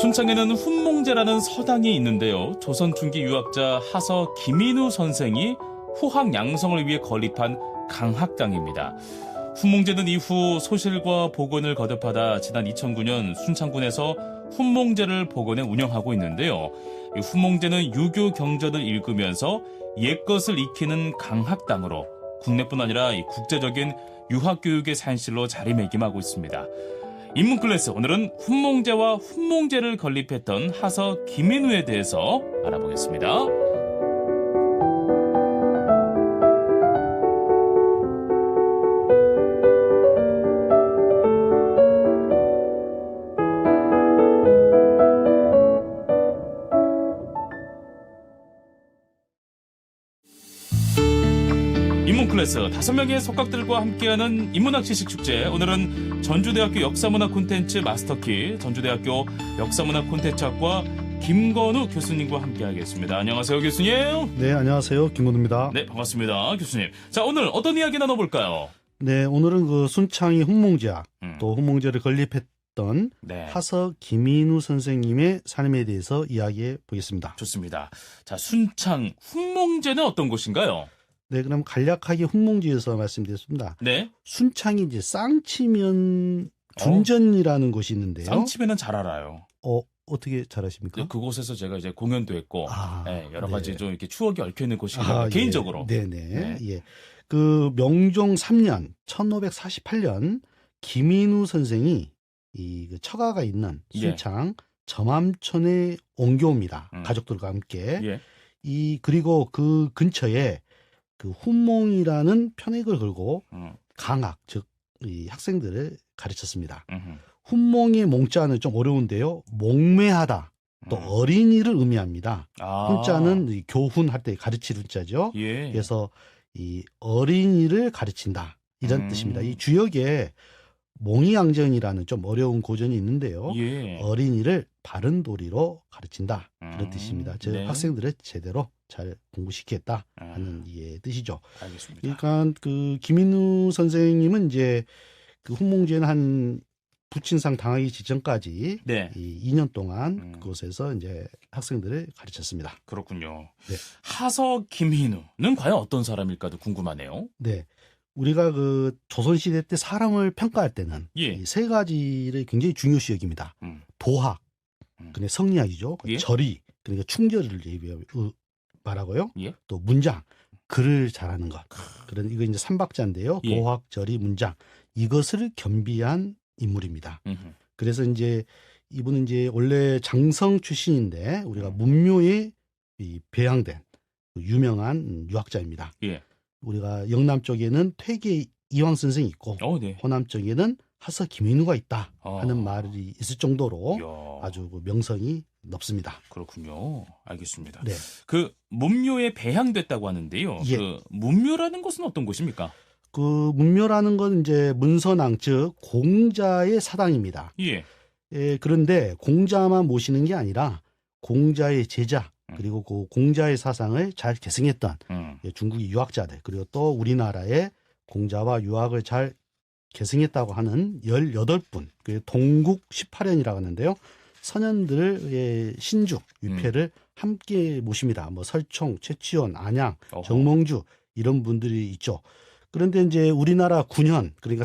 순창에는 훈몽제라는 서당이 있는데요. 조선 중기 유학자 하서 김인우 선생이 후학 양성을 위해 건립한 강학당입니다. 훈몽제는 이후 소실과 복원을 거듭하다 지난 2009년 순창군에서 훈몽제를 복원해 운영하고 있는데요. 이 훈몽제는 유교 경전을 읽으면서 옛것을 익히는 강학당으로 국내뿐 아니라 이 국제적인 유학교육의 산실로 자리매김하고 있습니다. 인문클래스 오늘은 훈몽제와 훈몽제를 건립했던 하서 김인우에 대해서 알아보겠습니다. 인문클래스 5명의 속각들과 함께하는 인문학 지식 축제. 오늘은 전주대학교 역사문화 콘텐츠 마스터키 전주대학교 역사문화 콘텐츠학과 김건우 교수님과 함께하겠습니다. 안녕하세요, 교수님. 네, 안녕하세요. 김건우입니다. 네, 반갑습니다, 교수님. 자, 오늘 어떤 이야기 나눠볼까요? 네, 오늘은 그 순창이 훈몽제학, 또 훈몽제를 건립했던 네. 하서 김인우 선생님의 삶에 대해서 이야기해 보겠습니다. 좋습니다. 자, 순창 훈몽제는 어떤 곳인가요? 네, 그럼 간략하게 훈몽제에서 말씀드렸습니다. 네. 순창이 이제 쌍치면 준전이라는 곳이 있는데요. 쌍치면은 잘 알아요. 어떻게 잘 아십니까? 그곳에서 제가 이제 공연도 했고, 네, 여러 가지 네. 좀 이렇게 추억이 얽혀 있는 곳이거든요. 개인적으로. 네네. 네. 예. 그 명종 3년, 1548년 김인우 선생이 그 처가가 있는 순창 점암천에 옮겨옵니다. 가족들과 함께. 예. 그리고 그 근처에 그 훈몽이라는 편액을 걸고 강학, 즉 이 학생들을 가르쳤습니다. 훈몽의 몽자는 좀 어려운데요. 몽매하다, 또 어린이를 의미합니다. 훈자는 이 교훈할 때 가르칠 훈자죠. 예. 그래서 이 어린이를 가르친다 이런 뜻입니다. 이 주역에 몽이양정이라는 좀 어려운 고전이 있는데요. 예. 어린이를 바른 도리로 가르친다 이런 뜻입니다. 즉 네. 학생들을 제대로 잘 공부시키겠다 하는 뜻이죠. 알겠습니다. 그러니까 그 김인우 선생님은 이제 그 훈몽제는 한 부친상 당하기 직전까지 네. 이 2년 동안 그곳에서 이제 학생들을 가르쳤습니다. 그렇군요. 네. 하서 김인우는 과연 어떤 사람일까도 궁금하네요. 네. 우리가 그 조선시대 때 사람을 평가할 때는 예. 이 세 가지를 굉장히 중요시 여깁니다. 도학, 그러니까 성리학이죠. 예. 절이, 그러니까 충절을 말하고요. 예. 또 문장, 글을 잘하는 것. 그런 이거 이제 삼박자인데요. 예. 도학, 절이, 문장. 이것을 겸비한 인물입니다. 그래서 이제 이분은 이제 원래 장성 출신인데 우리가 문묘에 배양된 유명한 유학자입니다. 예. 우리가 영남 쪽에는 퇴계 이황 선생이 있고 네. 호남 쪽에는 하서 김인우가 있다 하는 말이 있을 정도로 이야. 아주 그 명성이 높습니다. 그렇군요. 알겠습니다. 네. 그 문묘에 배양됐다고 하는데요. 예. 그 문묘라는 곳은 어떤 곳입니까? 그 문묘라는 건 이제 문선왕 즉 공자의 사당입니다. 예. 그런데 공자만 모시는 게 아니라 공자의 제자 그리고 그 공자의 사상을 잘 계승했던 중국의 유학자들 그리고 또 우리나라의 공자와 유학을 잘 계승했다고 하는 18분 그 동국 18연이라고 하는데요. 선현들의 신주 위패를 함께 모십니다. 뭐 설총, 최치원, 안양, 정몽주 이런 분들이 있죠. 그런데 이제 우리나라 군현 그러니까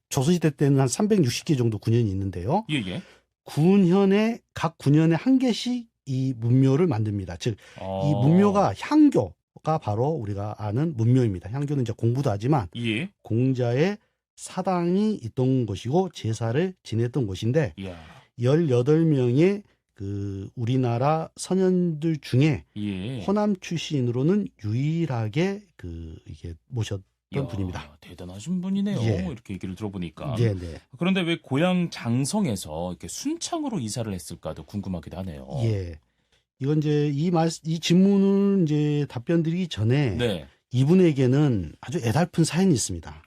조선시대 때는 한 360개 정도 군현이 있는데요. 예. 군현에 각 군현에 한 개씩 이 문묘를 만듭니다. 즉 이 문묘가 향교가 바로 우리가 아는 문묘입니다. 향교는 이제 공부도 하지만 예. 공자의 사당이 있던 곳이고 제사를 지냈던 곳인데 이야. 18명의 그 우리나라 선현들 중에 예. 호남 출신으로는 유일하게 이게 모셨던 분입니다. 대단하신 분이네요. 예. 이렇게 얘기를 들어보니까. 네네. 그런데 왜 고향 장성에서 이렇게 순창으로 이사를 했을까도 궁금하기도 하네요. 예. 이건 이제 이 질문을 이제 답변 드리기 전에 네. 이분에게는 아주 애달픈 사연이 있습니다.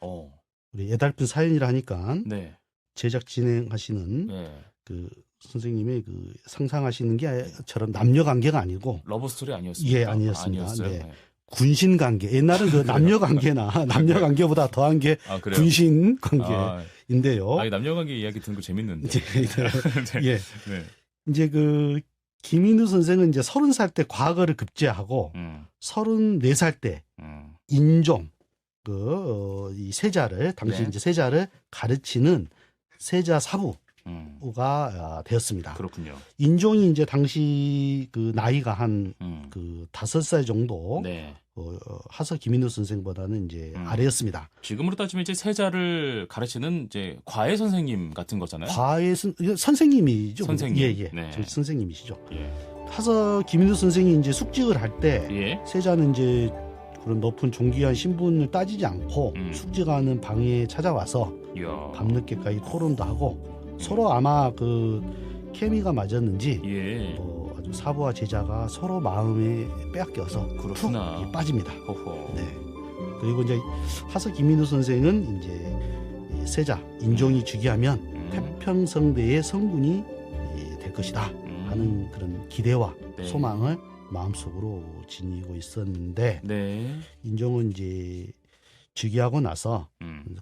우리 애달픈 사연이라 하니까 네. 제작 진행하시는 네. 그 선생님의 그 상상하시는 게처럼 남녀 관계가 아니고 러브 스토리 아니었습니까? 예, 아니었습니다. 아니었어요? 네. 군신 관계. 옛날은 그 남녀 관계나 남녀 관계보다 더한 게 그래요? 군신 관계인데요. 남녀 관계 이야기 듣는 거 재밌는데. 예. 네. 이제 그 김인우 선생은 이제 30살 때 과거를 급제하고 34살 때 인종 이 세자를 당시 네. 이제 세자를 가르치는 세자 사부가 되었습니다. 그렇군요. 인종이 이제 당시 그 나이가 한 그 5살 정도 네. 하서 김인우 선생보다는 이제 아래였습니다. 지금으로 따지면 이제 세자를 가르치는 이제 과외 선생님 같은 거잖아요. 과외 선생님이죠. 선생님. 예. 네. 선생님이시죠. 예. 하서 김인우 선생이 이제 숙직을 할 때 예. 세자는 이제 그런 높은 존귀한 신분을 따지지 않고 숙직하는 방에 찾아와서 이야. 밤늦게까지 토론도 하고 서로 아마 그 케미가 맞았는지 예. 아주 사부와 제자가 서로 마음에 빼앗겨서 그렇구나. 툭 빠집니다. 호호. 네. 그리고 이제 하서 김인우 선생은 이제 세자 인종이 즉위하면 태평성대의 성군이 될 것이다 하는 그런 기대와 네. 소망을 마음속으로 지니고 있었는데 네. 인종은 이제 즉위하고 나서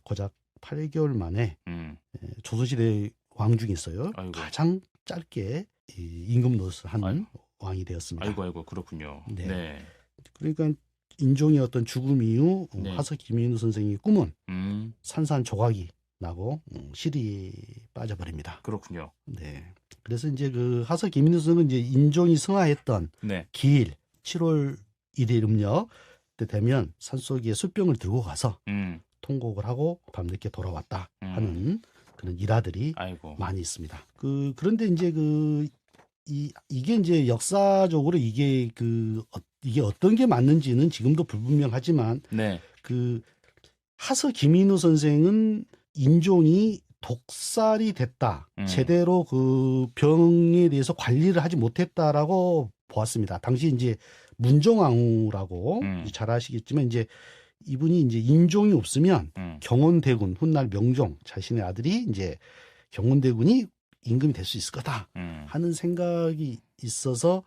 고작 8개월 만에 조선시대 왕 중에 있어요. 아이고. 가장 짧게 임금 노릇을 한 왕이 되었습니다. 아이고 그렇군요. 네. 네. 그러니까 인종의 어떤 죽음 이후 네. 하서 김인우 선생의 꿈은 음. 산산조각이 나고 시리에 빠져버립니다. 그렇군요. 네. 그래서 이제 그 하서 김인우 선생은 이제 인종이 승하했던 네. 기일 7월 1일 음력 때 되면 산속에 숫병을 들고 가서 통곡을 하고 밤늦게 돌아왔다 하는 그런 일화들이 아이고. 많이 있습니다. 그런데 이제 이게 이제 역사적으로 이게 이게 어떤 게 맞는지는 지금도 불분명하지만 네. 그 하서 김인우 선생은 인종이 독살이 됐다. 제대로 그 병에 대해서 관리를 하지 못했다라고 보았습니다. 당시 이제 문정왕후라고 잘 아시겠지만 이제 이분이 이제 인종이 없으면 경원대군 훗날 명종 자신의 아들이 이제 경원대군이 임금이 될 수 있을 거다 하는 생각이 있어서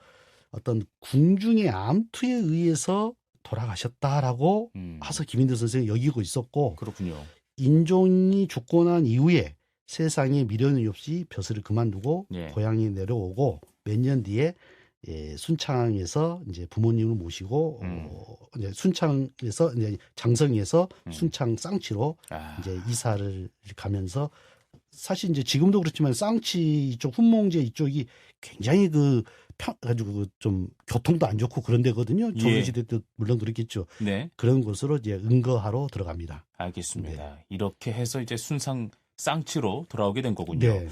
어떤 궁중의 암투에 의해서 돌아가셨다라고 하서 김인두 선생이 여기고 있었고 그렇군요. 인종이 죽고 난 이후에 세상에 미련이 없이 벼슬을 그만두고 예. 고향에 내려오고 몇 년 뒤에 순창에서 이제 부모님을 모시고 이제 순창에서 이제 장성에서 순창 쌍치로 이제 이사를 가면서 사실 이제 지금도 그렇지만 쌍치 이쪽 훈몽제 이쪽이 굉장히 가지고 좀 교통도 안 좋고 그런 데거든요. 조선시대 때 물론 그렇겠죠. 네. 그런 곳으로 이제 응거하러 들어갑니다. 알겠습니다. 네. 이렇게 해서 이제 순상 쌍치로 돌아오게 된 거군요. 네.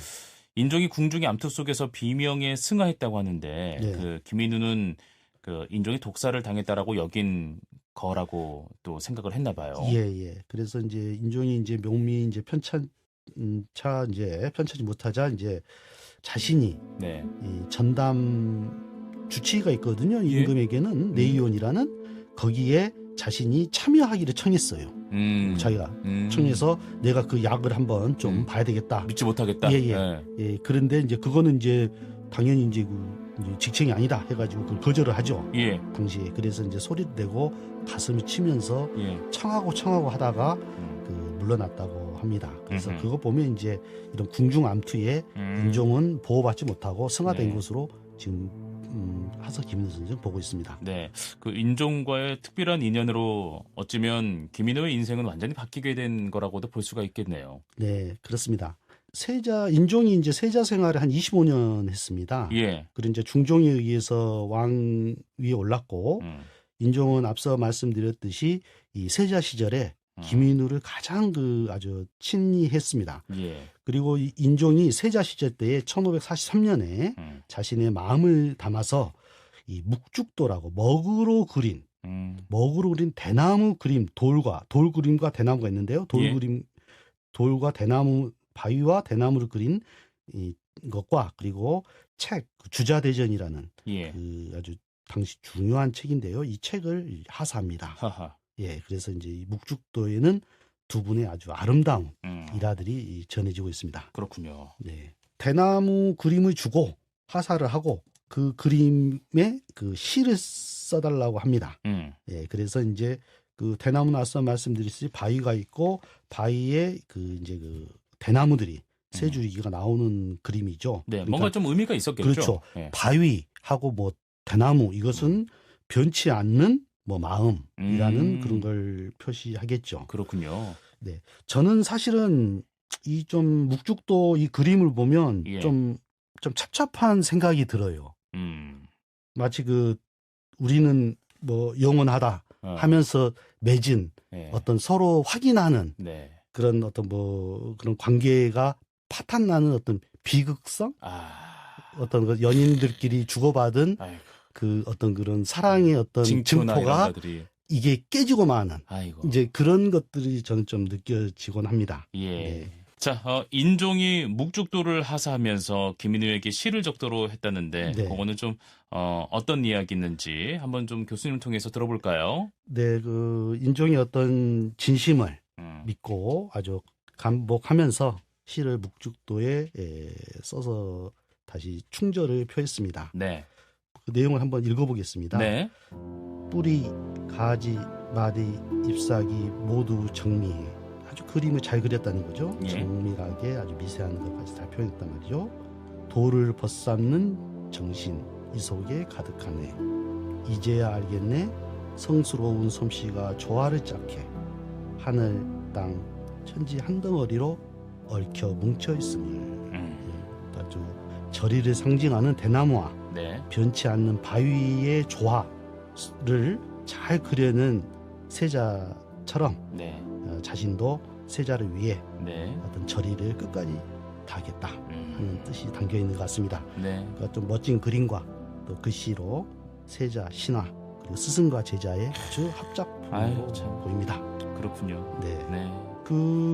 인종이 궁중의 암투 속에서 비명에 승하했다고 하는데 네. 그 김인우는 그 인종이 독살을 당했다라고 여긴 거라고 또 생각을 했나 봐요. 예. 그래서 이제 인종이 이제 묘미 이제 편차지 못하자 이제 자신이 네. 이 전담 주치의가 있거든요. 예? 임금에게는 내의원이라는 거기에 자신이 참여하기를 청했어요. 자기가 청해서 내가 그 약을 한번 좀 봐야 되겠다. 믿지 못하겠다. 예. 그런데 이제 그거는 이제 당연히 이제 이제 직책이 아니다 해가지고 그걸 거절을 하죠. 예. 당시에. 그래서 이제 소리를 내고 가슴을 치면서 예. 청하고 하다가 물러났다고 합니다. 그래서 그거 보면 이제 이런 궁중 암투에 인종은 보호받지 못하고 승하된 네. 것으로 지금 하서 김인우 선생 보고 있습니다. 네. 그 인종과의 특별한 인연으로 어쩌면 김인우의 인생은 완전히 바뀌게 된 거라고도 볼 수가 있겠네요. 네, 그렇습니다. 인종이 이제 세자 생활을 한 25년 했습니다. 예. 그리고 이제 중종에 의해서 왕 위에 올랐고 인종은 앞서 말씀드렸듯이 이 세자 시절에 김인우를 가장 아주 친히 했습니다. 예. 그리고 이 인종이 세자 시절 때에 1543년에 자신의 마음을 담아서 이 묵죽도라고 먹으로 그린 대나무 그림 돌 그림과 대나무가 있는데요. 돌과 대나무 바위와 대나무를 그린 것과 그리고 책 주자대전이라는 예. 아주 당시 중요한 책인데요. 이 책을 하사합니다. 하하. 예, 그래서 이제 이 묵죽도에는 두 분의 아주 아름다운 일화들이 전해지고 있습니다. 그렇군요. 네, 대나무 그림을 주고 하사를 하고 그 그림에 그 시를 써달라고 합니다. 예, 그래서 이제 그 대나무는 앞서 말씀드렸듯이 바위가 있고 바위에 이제 대나무들이 세 줄기가 나오는 그림이죠. 네, 그러니까 뭔가 좀 의미가 있었겠죠. 그렇죠. 예. 바위하고 뭐 대나무 이것은 변치 않는 뭐 마음이라는 그런 걸 표시하겠죠. 그렇군요. 네, 저는 사실은 이 좀 묵죽도 이 그림을 보면 예. 좀 찹찹한 생각이 들어요. 마치 우리는 뭐 영원하다 하면서 맺은 예. 어떤 서로 확인하는 네. 그런 어떤 뭐 그런 관계가 파탄나는 어떤 비극성? 어떤 연인들끼리 주고받은 아이고. 그 어떤 그런 사랑의 어떤 증포가 이게 깨지고 마는 아이고. 이제 그런 것들이 저는 좀 느껴지곤 합니다. 예. 네. 자, 인종이 묵죽도를 하사하면서 김인우에게 시를 적도록 했다는데 네. 그거는 좀 어떤 이야기 있는지 한번 좀 교수님 통해서 들어볼까요? 네, 인종의 어떤 진심을 믿고 아주 감복하면서 시를 묵죽도에 써서 다시 충절을 표했습니다. 네. 그 내용을 한번 읽어보겠습니다. 네. 뿌리, 가지, 마디, 잎사귀 모두 정미해. 아주 그림을 잘 그렸다는 거죠. 예. 정밀하게 아주 미세한 것까지 다 표현했단 말이죠. 돌을 벗삼는 정신 이 속에 가득하네. 이제야 알겠네. 성스러운 솜씨가 조화를 짝해. 하늘, 땅, 천지 한 덩어리로 얽혀 뭉쳐 있음을. 아주 절이를 상징하는 대나무와 네. 변치 않는 바위의 조화를 잘 그려낸 세자처럼 네. 자신도 세자를 위해 네. 어떤 절이를 끝까지 다하겠다 하는 뜻이 담겨 있는 것 같습니다. 네. 그러니까 좀 멋진 그림과 또 글씨로 세자, 신화 그리고 스승과 제자의 아주 합작품으로 보입니다. 그렇군요. 네. 네.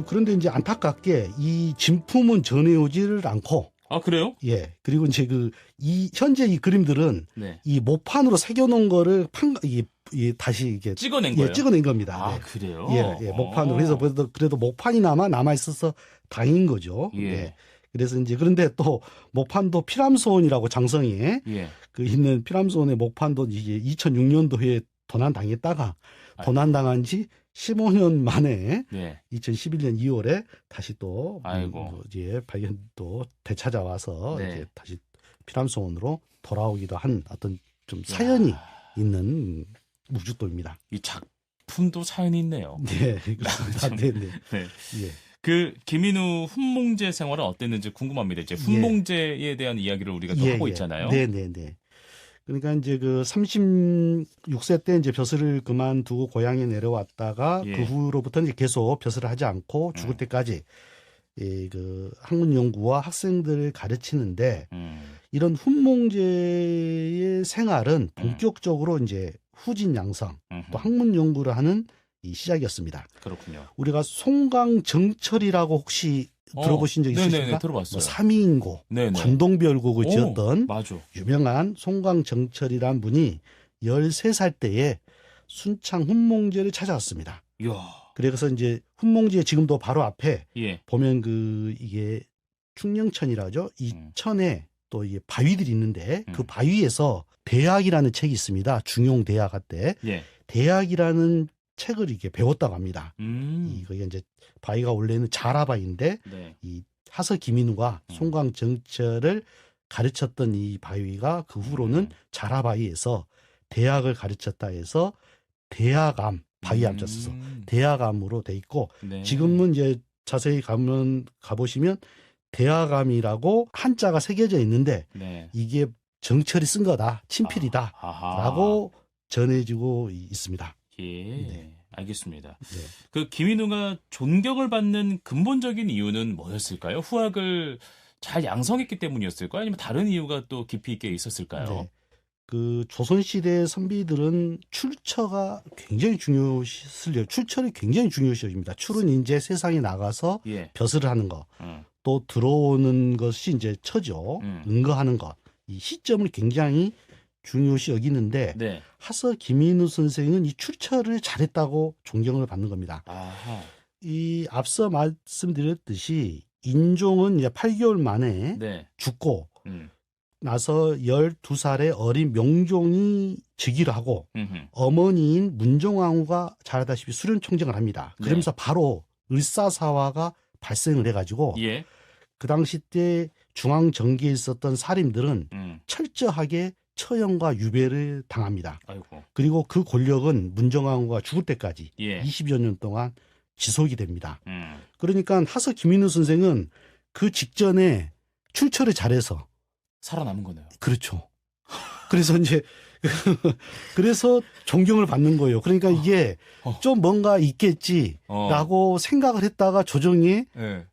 그런데 이제 안타깝게 이 진품은 전해오지를 않고 그래요? 예. 그리고 이제 현재 이 그림들은 네. 이 모판으로 새겨놓은 거를 다시 이게 찍어낸 거예요? 찍어낸 겁니다. 네. 그래요? 예, 모판으로. 그래도 모판이나마 남아있어서 다행인 거죠. 예. 네. 그래서 이제 그런데 또 모판도 피람소원이라고 장성에 예. 있는 피람소원의 모판도 이게 2006년도에 도난당했다가 도난당한 지 15년 만에 네. 2011년 2월에 다시 또 아이고. 이제 발견 또 되찾아와서 네. 이제 다시 피람소원으로 돌아오기도 한 어떤 좀 사연이 있는 묵죽도입니다. 이 작품도 사연이 있네요. 네, 그렇습니다. 네, 네. 네. 예. 김인우 훈몽제 생활은 어땠는지 궁금합니다. 이제 훈몽제에 대한 이야기를 우리가 또 하고 있잖아요. 네, 네, 네. 그러니까 이제 36세 때 이제 벼슬을 그만두고 고향에 내려왔다가 그 후로부터는 이제 계속 벼슬을 하지 않고 죽을 때까지 학문 연구와 학생들을 가르치는데 이런 훈몽제의 생활은 본격적으로 이제 후진 양성 또 학문 연구를 하는 이 시작이었습니다. 그렇군요. 우리가 송강정철이라고 혹시 들어보신 적 있으십니까? 네네, 들어봤어요. 삼인고, 관동별곡을 지었던 맞아. 유명한 송강정철이란 분이 13살 때에 순창 훈몽제를 찾아왔습니다. 이야. 그래서 이제 훈몽제 지금도 바로 앞에 보면 이게 충령천이라죠. 이 천에 또 이게 바위들이 있는데 그 바위에서 대학이라는 책이 있습니다. 중용대학 때 대학이라는 책을 이렇게 배웠다고 합니다. 이게 이제 바위가 원래는 자라바위인데 이 하서 김인우가 송광정철을 가르쳤던 이 바위가 그 후로는 자라바위에서 대학을 가르쳤다 해서 대학암 바위암자 써서 대학암으로 돼 있고 지금은 이제 자세히 가보시면 대학암이라고 한자가 새겨져 있는데 이게 정철이 쓴 거다 친필이다라고 전해지고 있습니다. 예, 알겠습니다. 김인우가 존경을 받는 근본적인 이유는 뭐였을까요? 후학을 잘 양성했기 때문이었을까요? 아니면 다른 이유가 또 깊이 있게 있었을까요? 조선시대 선비들은 출처가 굉장히 출처를 굉장히 중요시 여깁니다. 출은 이제 세상에 나가서 벼슬을 하는 거, 또 들어오는 것이 이제 처죠. 응거하는 것. 이 시점을 굉장히 중요시 여기는데 하서 김인우 선생은 이 출처를 잘했다고 존경을 받는 겁니다. 이 앞서 말씀드렸듯이 인종은 이제 8개월 만에 죽고 나서 12살의 어린 명종이 즉위를 하고 어머니인 문종왕후가 잘 알다시피 수련총정을 합니다. 그러면서 바로 을사사화가 발생을 해가지고 그 당시 때 중앙 정계에 있었던 살인들은 음. 철저하게 처형과 유배를 당합니다. 아이고. 그리고 그 권력은 문정왕후가 죽을 때까지 예. 20여 년 동안 지속이 됩니다. 음. 그러니까 하서 김인우 선생은 그 직전에 출처를 잘해서 살아남은 거네요. 그렇죠. 그래서 이제 그래서 존경을 받는 거예요. 그러니까 이게 좀 뭔가 있겠지라고 생각을 했다가 조정에서 예.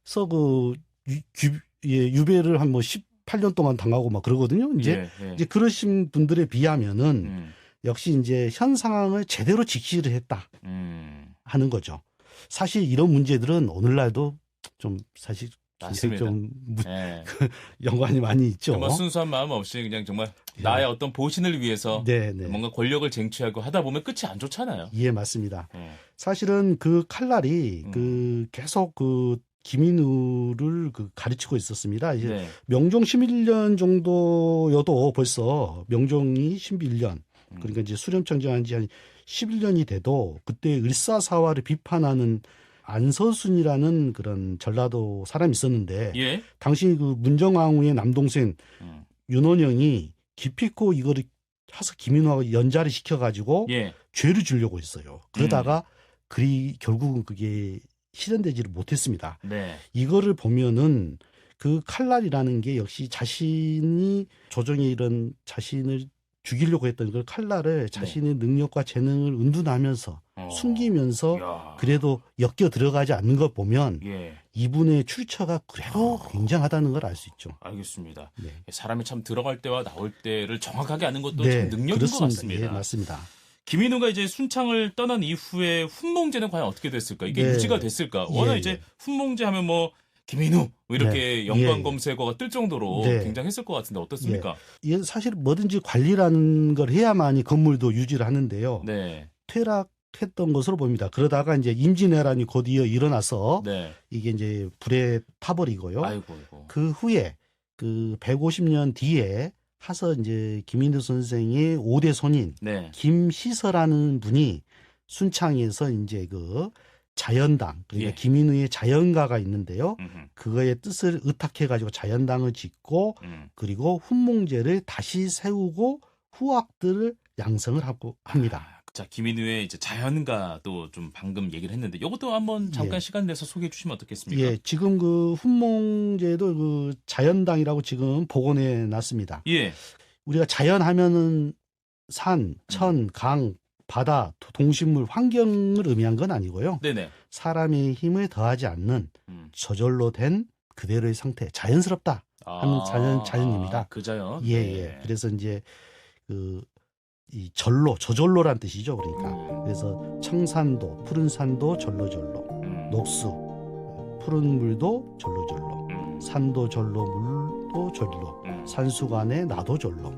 그 유배를 한 뭐 18년 동안 당하고 막 그러거든요. 이제 이제 그러신 분들에 비하면은 역시 이제 현 상황을 제대로 직시를 했다 하는 거죠. 사실 이런 문제들은 오늘날도 좀 사실 맞습니다. 좀 연관이 많이 있죠. 정말 순수한 마음 없이 그냥 정말 나의 어떤 보신을 위해서 뭔가 권력을 쟁취하고 하다 보면 끝이 안 좋잖아요. 예, 맞습니다. 사실은 그 칼날이 그 계속 그 김인우를 그 가르치고 있었습니다. 이제 명종 11년 정도여도 벌써 명종이 11년 그러니까 이제 수렴청정한 지 한 11년이 돼도 그때 을사사화를 비판하는 안서순이라는 그런 전라도 사람이 있었는데 당시 그 문정왕후의 남동생 윤원영이 기필코 이거를 하서 김인우하고 연자를 시켜가지고 죄를 주려고 했어요. 그러다가 결국은 그게 실현되지를 못했습니다. 이거를 보면은 그 칼날이라는 게 역시 자신이 조정의 이런 자신을 죽이려고 했던 그 칼날을 자신의 능력과 재능을 은둔하면서 숨기면서 그래도 엮여 들어가지 않는 것 보면 이분의 출처가 그래도 굉장하다는 걸 알 수 있죠. 알겠습니다. 사람이 참 들어갈 때와 나올 때를 정확하게 아는 것도 참 능력인 그렇습니다. 것 같습니다. 예, 맞습니다. 김인우가 이제 순창을 떠난 이후에 훈몽제는 과연 어떻게 됐을까? 이게 유지가 됐을까? 워낙 이제 훈몽제 하면 뭐 김인우 이렇게 연관 검색어가 뜰 정도로 굉장했을 것 같은데 어떻습니까? 이게 사실 뭐든지 관리라는 걸 해야만이 건물도 유지를 하는데요. 퇴락했던 것으로 보입니다. 그러다가 이제 임진왜란이 곧이어 일어나서 이게 이제 불에 타버리고요. 그 후에 그 150년 뒤에 하서 이제 김인우 선생의 5대 손인 김시서라는 분이 순창에서 이제 그 자연당, 그러니까 김인우의 자연가가 있는데요. 그거의 뜻을 의탁해가지고 자연당을 짓고 그리고 훈몽제를 다시 세우고 후학들을 양성을 하고 합니다. 자, 김인우의 이제 자연가도 좀 방금 얘기를 했는데 이것도 한번 잠깐 시간 내서 소개해 주시면 어떻겠습니까? 예, 지금 그 훈몽제도 그 자연당이라고 지금 복원해 놨습니다. 우리가 자연하면은 산, 천, 강, 바다, 동식물, 환경을 의미한 건 아니고요. 사람의 힘을 더하지 않는 저절로 된 그대로의 상태, 자연스럽다 하는 자연입니다. 그 자연. 그래서 이제 이 저절로란 뜻이죠. 그러니까 그래서 청산도, 푸른 산도 절로절로, 녹수, 푸른 물도 절로절로, 산도 절로, 물도 절로, 산수간에 나도 절로,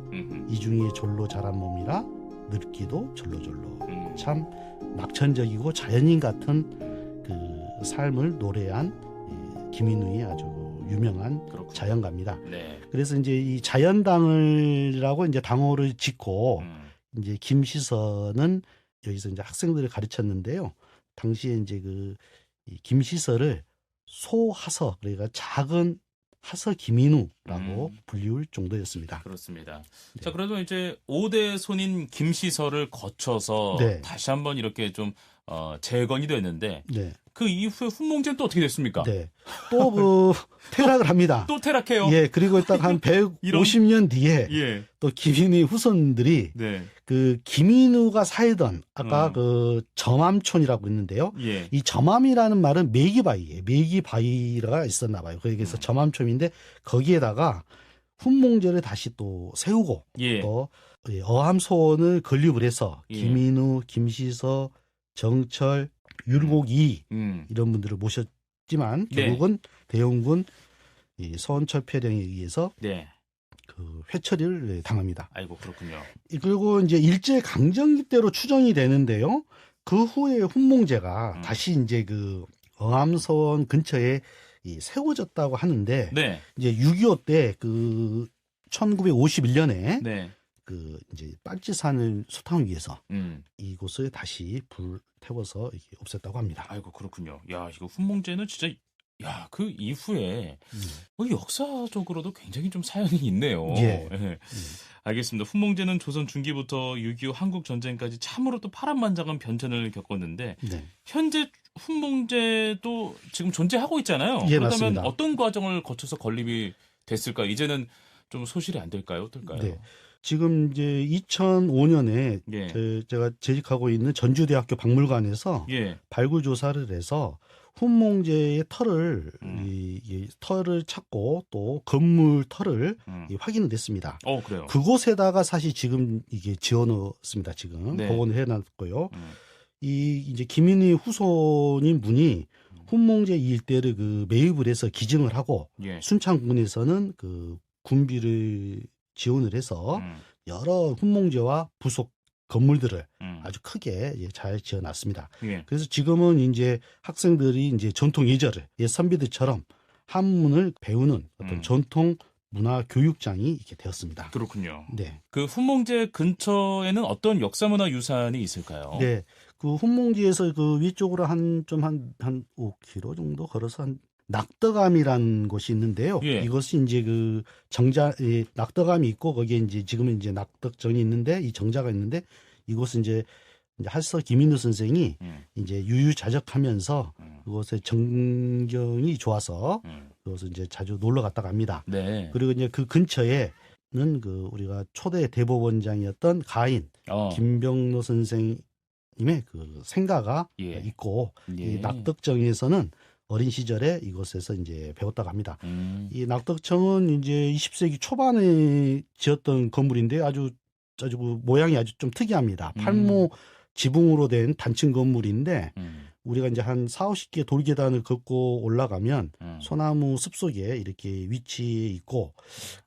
이 중에 절로 자란 몸이라 늙기도 절로절로. 참 낙천적이고 자연인 같은 그 삶을 노래한 김인우의 아주 유명한 자연가입니다. 그래서 이제 이 자연당을라고 이제 당호를 짓고 이제 김시서는 여기서 이제 학생들을 가르쳤는데요. 당시에 이제 이 김시서를 소하서 그러니까 작은 하서 김인우라고 불리울 정도였습니다. 그렇습니다. 자, 그래도 이제 5대 손인 김시서를 거쳐서 다시 한번 이렇게 좀 재건이 됐는데 그 이후에 훈몽제는 또 어떻게 됐습니까? 또 퇴락을 합니다. 또 퇴락해요? 그리고 딱 한 150년 뒤에 또 김인우의 후손들이 그 김인우가 살던 아까 그 점암촌이라고 있는데요. 이 점암이라는 말은 메기바위예요. 메기바위가 있었나 봐요. 거기에서 점암촌인데 거기에다가 훈몽제를 다시 또 세우고 또 어함소원을 건립을 해서 김인우, 김시서, 정철, 율곡이 이런 분들을 모셨지만 결국은 대원군 서원철폐령에 의해서 그 회처리를 당합니다. 아이고, 그렇군요. 그리고 이제 일제 강점기 때로 추정이 되는데요. 그 후에 훈몽제가 다시 이제 그 어함서원 근처에 세워졌다고 하는데 이제 6.25 때 그 1951년에 그 이제 빨치산을 소탕하기 위해서 이곳을 다시 불 태워서 이렇게 없앴다고 합니다. 아이고, 그렇군요. 야, 이거 훈몽제는 진짜 야, 그 이후에 역사적으로도 굉장히 좀 사연이 있네요. 예. 예. 알겠습니다. 훈몽제는 조선 중기부터 6.25 한국 전쟁까지 참으로 또 파란만장한 변천을 겪었는데 네. 현재 훈몽제도 지금 존재하고 있잖아요. 예, 그렇다면 맞습니다. 어떤 과정을 거쳐서 건립이 됐을까? 이제는 좀 소실이 안 될까요? 어떨까요? 네. 지금 이제 2005년에 예. 제가 재직하고 있는 전주대학교 박물관에서 예. 발굴 조사를 해서 훈몽제의 털을 이 털을 찾고 또 건물 털을 확인을 했습니다. 그래요. 그곳에다가 사실 지금 이게 지어놓습니다. 지금 네. 복원을 해놨고요. 이 이제 김인희 후손인 분이 훈몽제 이 일대를 그 매입을 해서 기증을 하고 예. 순창군에서는 그 군비를 지원을 해서 여러 훈몽제와 부속 건물들을 아주 크게 잘 지어놨습니다. 예. 그래서 지금은 이제 학생들이 이제 전통 예절을 옛 선비들처럼 한문을 배우는 어떤 전통 문화 교육장이 이렇게 되었습니다. 그렇군요. 네. 그 훈몽제 근처에는 어떤 역사문화 유산이 있을까요? 네. 그 훈몽지에서 그 위쪽으로 한 5km 정도 걸어서 한 낙덕암이라는 곳이 있는데요. 예. 이것이 이제 그 낙덕암이 있고 거기에 이제 지금은 이제 낙덕정이 있는데 이 정자가 있는데 이곳은 이제 하서 김인우 선생이 이제 유유자적하면서 그곳에 정경이 좋아서 그곳을 이제 자주 놀러 갔다 갑니다. 네. 그리고 이제 그 근처에는 그 우리가 초대 대법원장이었던 가인 김병로 선생님의 그 생가가 있고 이 낙덕정에서는 어린 시절에 이곳에서 이제 배웠다고 합니다. 이 낙덕정은 이제 20세기 초반에 지었던 건물인데 아주 그 모양이 아주 좀 특이합니다. 팔모 지붕으로 된 단층 건물인데 우리가 이제 한 40, 50개 돌계단을 걷고 올라가면 소나무 숲속에 이렇게 위치해 있고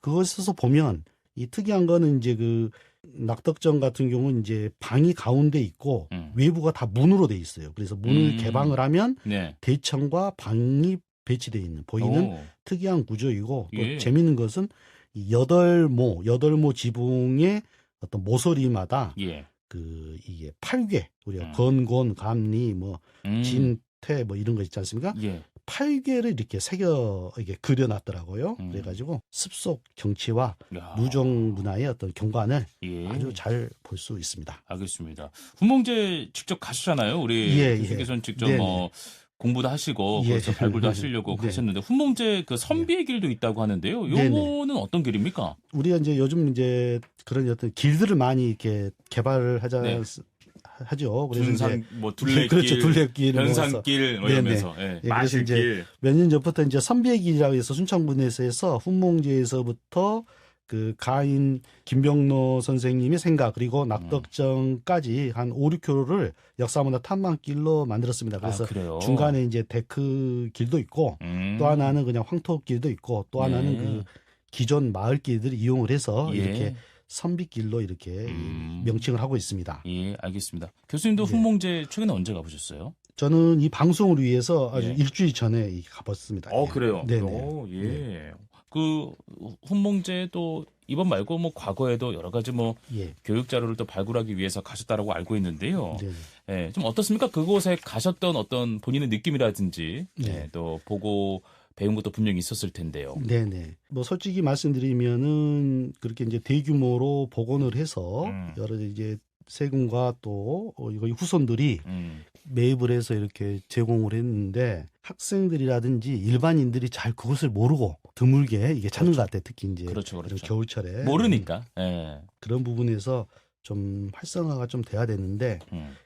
그것에서 보면 이 특이한 거는 이제 그 낙덕정 같은 경우는 이제 방이 가운데 있고 외부가 다 문으로 돼 있어요. 그래서 문을 개방을 하면 대청과 방이 배치되어 있는 보이는 특이한 구조이고 또 재미있는 것은 이 여덟모 지붕의 어떤 모서리마다 그 이게 8개 우리가 건곤 감리 뭐 진퇴 뭐 이런 거 있지 않습니까? 8개를 이렇게 이게 그려놨더라고요. 그래가지고 습속 경치와 누종 문화의 어떤 경관을 아주 잘 볼 수 있습니다. 알겠습니다. 훈몽제 직접 가시잖아요. 우리 교수께서는 직접 뭐 공부도 하시고 거기서 발굴도 하시려고 가셨는데 훈몽제 그 선비의 길도 있다고 하는데요. 요거는 어떤 길입니까? 우리가 이제 요즘 이제 그런 어떤 길들을 많이 이렇게 개발을 하죠. 그래서 이제 뭐 둘레길, 그렇죠. 둘레길, 변산길 뭐 이러면서 마실길. 몇 년 전부터 이제 선비의 길이라고 해서 순창군에서 해서 훈몽제에서부터 그 가인 김병로 선생님의 생각 그리고 낙덕정까지 한 5, 6km를 역사문화 탐방길로 만들었습니다. 그래서 중간에 이제 데크 길도 있고 또 하나는 그냥 황토길도 있고 또 하나는 그 기존 마을길들을 이용을 해서 이렇게 선비길로 이렇게 명칭을 하고 있습니다. 예, 알겠습니다. 교수님도 훈몽제 최근에 언제 가보셨어요? 저는 이 방송을 위해서 아주 일주일 전에 가봤습니다. 그래요? 네네. 그 훈몽제도 이번 말고 뭐 과거에도 여러 가지 뭐 교육 자료를 또 발굴하기 위해서 가셨다라고 알고 있는데요. 좀 어떻습니까? 그곳에 가셨던 어떤 본인의 느낌이라든지 또 보고 배운 것도 분명히 있었을 텐데요. 네네. 뭐 솔직히 말씀드리면은 그렇게 이제 대규모로 복원을 해서 여러 이제 세군과 또 이거 후손들이 매입을 해서 이렇게 제공을 했는데 학생들이라든지 일반인들이 잘 그것을 모르고 드물게 이게 찾는 것 같아요. 특히 이제 겨울철에 모르니까 그런 부분에서 좀 활성화가 좀 돼야 되는데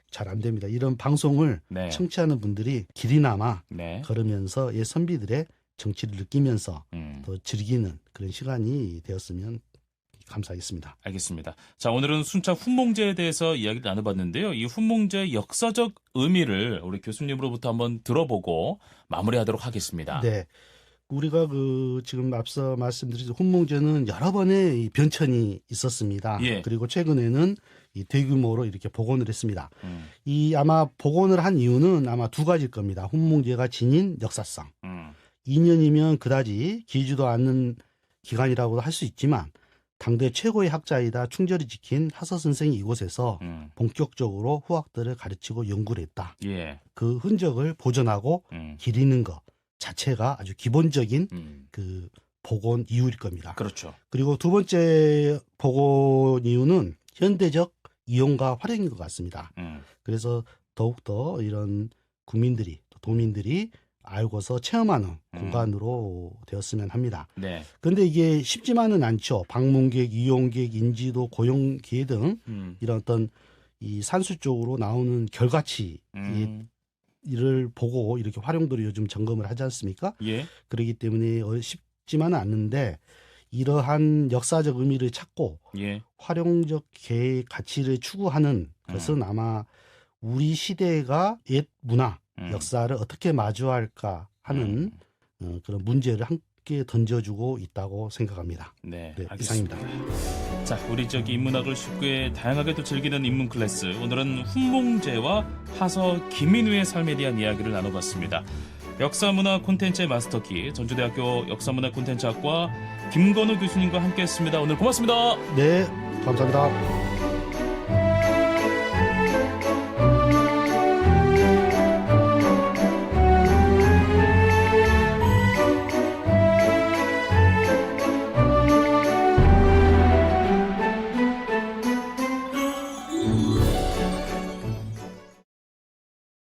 잘 안 됩니다. 이런 방송을 청취하는 분들이 길이나마 걸으면서 옛 선비들의 정치를 느끼면서 더 즐기는 그런 시간이 되었으면 감사하겠습니다. 알겠습니다. 자, 오늘은 순창 훈몽제에 대해서 이야기를 나눠봤는데요. 이 훈몽제의 역사적 의미를 우리 교수님으로부터 한번 들어보고 마무리하도록 하겠습니다. 네. 우리가 그 지금 앞서 말씀드린 훈몽제는 여러 번의 변천이 있었습니다. 그리고 최근에는 이 대규모로 이렇게 복원을 했습니다. 이 아마 복원을 한 이유는 아마 두 가지일 겁니다. 훈몽제가 지닌 역사성. 2년이면 그다지 길지도 않는 기간이라고도 할 수 있지만 당대 최고의 학자이다 충절히 지킨 하서 선생이 이곳에서 본격적으로 후학들을 가르치고 연구를 했다. 그 흔적을 보존하고 기리는 것. 자체가 아주 기본적인 그 복원 이유일 겁니다. 그렇죠. 그리고 두 번째 복원 이유는 현대적 이용과 활용인 것 같습니다. 그래서 더욱더 이런 국민들이 또 도민들이 알고서 체험하는 공간으로 되었으면 합니다. 네. 그런데 이게 쉽지만은 않죠. 방문객, 이용객, 인지도, 고용 기회 등 이런 어떤 이 산수 쪽으로 나오는 결과치 이를 보고 이렇게 활용도를 요즘 점검을 하지 않습니까? 예. 그렇기 때문에 쉽지만은 않는데 이러한 역사적 의미를 찾고 예. 활용적 계획 가치를 추구하는 것은 아마 우리 시대가 옛 문화, 역사를 어떻게 마주할까 하는 그런 문제를 함께 던져주고 있다고 생각합니다. 네, 네, 알겠습니다. 이상입니다. 자, 우리 저기 인문학을 쉽게 다양하게 또 즐기는 인문 클래스. 오늘은 훈몽제와 하서 김민우의 삶에 대한 이야기를 나눠봤습니다. 역사문화 콘텐츠의 마스터키 전주대학교 역사문화 콘텐츠학과 김건우 교수님과 함께했습니다. 오늘 고맙습니다. 네, 감사합니다.